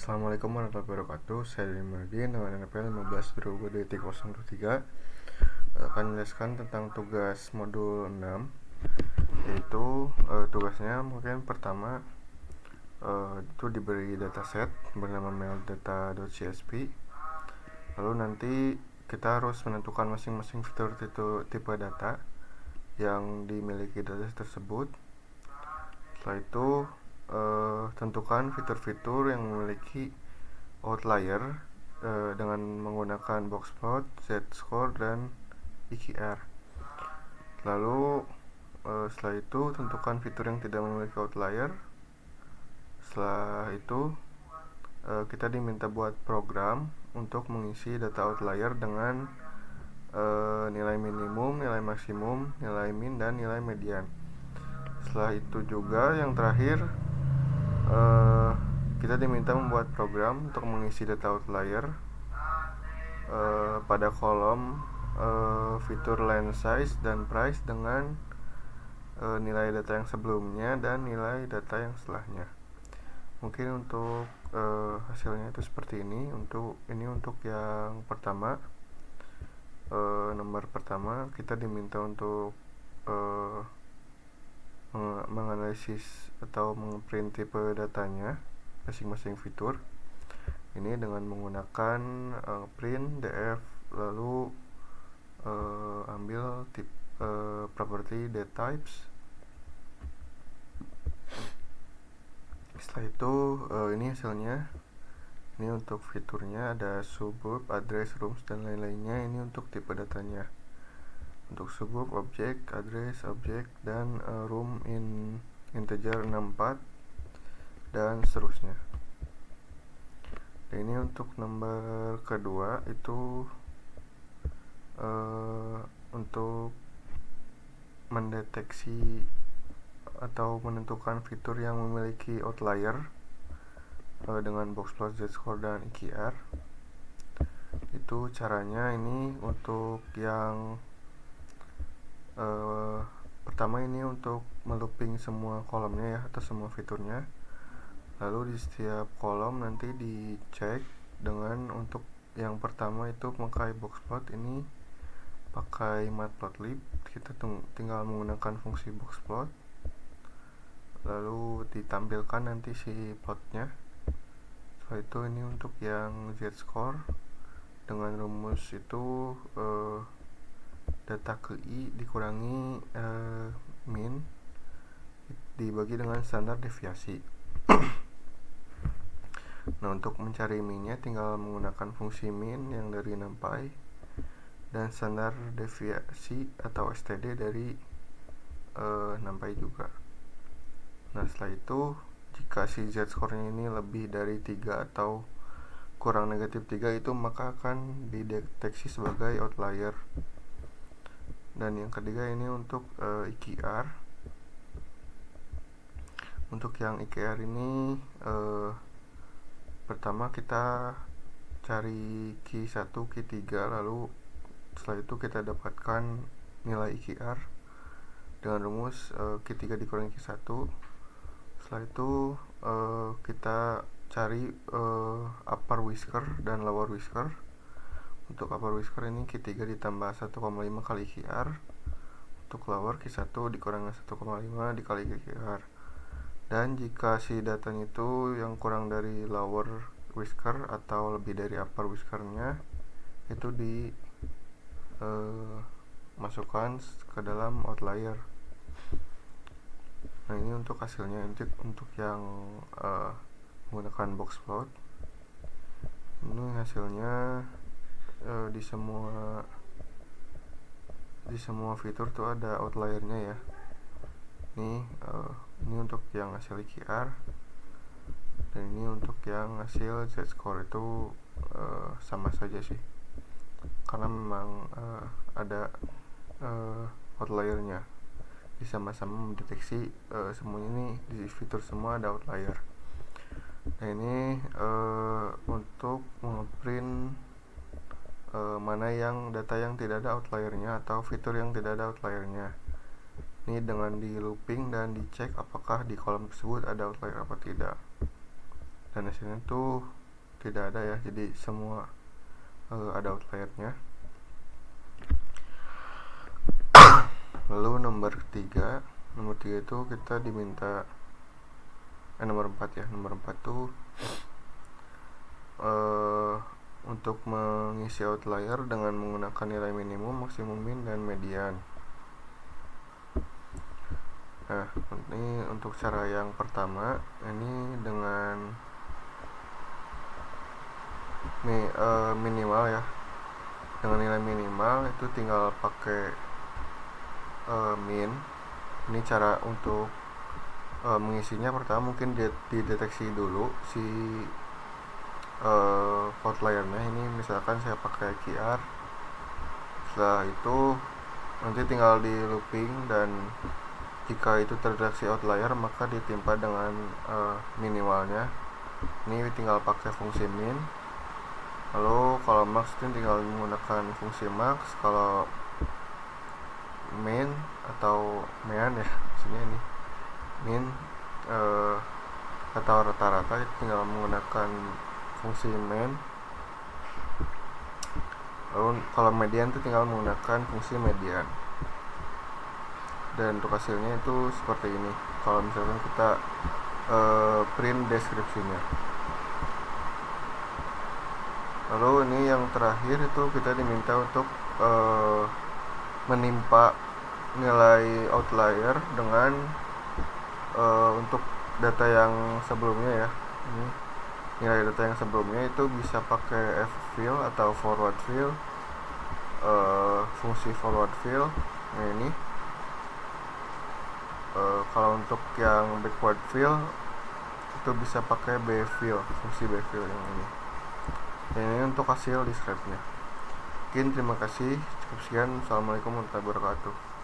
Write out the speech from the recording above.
Assalamualaikum warahmatullahi wabarakatuh. Saya Deni Mardin dengan NPL 15/2023 akan menjelaskan tentang tugas modul 6, yaitu tugasnya mungkin pertama itu diberi dataset bernama maildata.csv. Lalu nanti kita harus menentukan masing-masing fitur tipe data yang dimiliki dataset tersebut. Setelah itu tentukan fitur-fitur yang memiliki outlier dengan menggunakan boxplot, z-score, dan EQR. Lalu setelah itu tentukan fitur yang tidak memiliki outlier. Setelah itu kita diminta buat program untuk mengisi data outlier dengan nilai minimum, nilai maksimum, nilai min, dan nilai median. Setelah itu juga yang terakhir kita diminta membuat program untuk mengisi data outlier pada kolom fitur line size dan price dengan nilai data yang sebelumnya dan nilai data yang setelahnya. Mungkin untuk hasilnya itu seperti ini. Untuk yang pertama, nomor pertama kita diminta untuk menganalisis atau mengprint tipe datanya masing-masing fitur ini dengan menggunakan print df, lalu ambil property date types. Setelah itu ini hasilnya. Ini untuk fiturnya ada suburb, address, rooms, dan lain-lainnya. Ini untuk tipe datanya. Untuk suburb, objek, address, objek, dan room integer 64 dan seterusnya. Dan ini untuk nomor kedua itu untuk mendeteksi atau menentukan fitur yang memiliki outlier dengan boxplot, z-score, dan EQR. Itu caranya. Ini untuk yang pertama, ini untuk melooping semua kolomnya ya, atau semua fiturnya. Lalu di setiap kolom nanti dicek dengan untuk yang pertama itu memakai boxplot, ini pakai matplotlib. Kita tinggal menggunakan fungsi boxplot, lalu ditampilkan nanti si plotnya. Setelah itu ini untuk yang z-score dengan rumus itu data ke i dikurangi min dibagi dengan standar deviasi. Nah, untuk mencari minnya tinggal menggunakan fungsi min yang dari numpy dan standar deviasi atau std dari numpy juga. Nah, setelah itu jika si z-score-nya ini lebih dari 3 atau kurang negatif 3 itu maka akan dideteksi sebagai outlier. Dan yang ketiga ini untuk EQR. Untuk yang EQR ini pertama kita cari key 1, key 3, lalu setelah itu kita dapatkan nilai EQR dengan rumus key 3 dikurangi key 1. Setelah itu kita cari upper whisker dan lower whisker. Untuk upper whisker ini key 3 ditambah 1,5 kali EQR. Untuk lower key 1 dikurangi 1,5 dikali EQR. Dan jika si datanya itu yang kurang dari lower whisker atau lebih dari upper whiskernya, itu masukkan ke dalam outlier. Nah, ini untuk hasilnya. Untuk yang menggunakan boxplot, ini hasilnya di semua fitur tuh ada outliernya ya. Ini untuk yang hasil EQR, dan ini untuk yang hasil z-score. Itu sama saja sih, karena memang ada outliernya. Sama-sama mendeteksi semuanya ini di fitur semua ada outlier. Nah, ini untuk ngeprint mana yang data yang tidak ada outliernya atau fitur yang tidak ada outliernya. Ini dengan di looping dan dicek apakah di kolom tersebut ada outlier apa tidak. dan di sini tuh tidak ada ya, jadi semua ada outliernya. Lalu nomor 3 itu kita diminta nomor 4 tuh untuk mengisi outlier dengan menggunakan nilai minimum, maksimum, min, dan median. Nah, ini untuk cara yang pertama, ini dengan minimal ya. Dengan nilai minimal itu tinggal pakai min. Ini cara untuk mengisinya. Pertama mungkin dideteksi dulu si outliernya. Ini misalkan saya pakai QR. Setelah itu nanti tinggal di looping, dan jika itu terdeteksi outlier maka ditimpa dengan minimalnya. Ini tinggal pakai fungsi min. Lalu kalau max itu tinggal menggunakan fungsi max. Kalau min atau mean ya, maksudnya ini min atau rata-rata tinggal menggunakan fungsi min. Lalu kalau median itu tinggal menggunakan fungsi median. Dan untuk hasilnya itu seperti ini kalau misalkan kita print deskripsinya. Lalu ini yang terakhir itu kita diminta untuk menimpa nilai outlier dengan untuk data yang sebelumnya ya. Ini nilai data yang sebelumnya itu bisa pakai ffill atau forward fill, fungsi forward fill. Nah ini kalau untuk yang backward fill itu bisa pakai bfill, fungsi bfill yang ini. Dan ini untuk hasil describe-nya. Mungkin terima kasih. Cukup sekian. Assalamualaikum warahmatullahi wabarakatuh.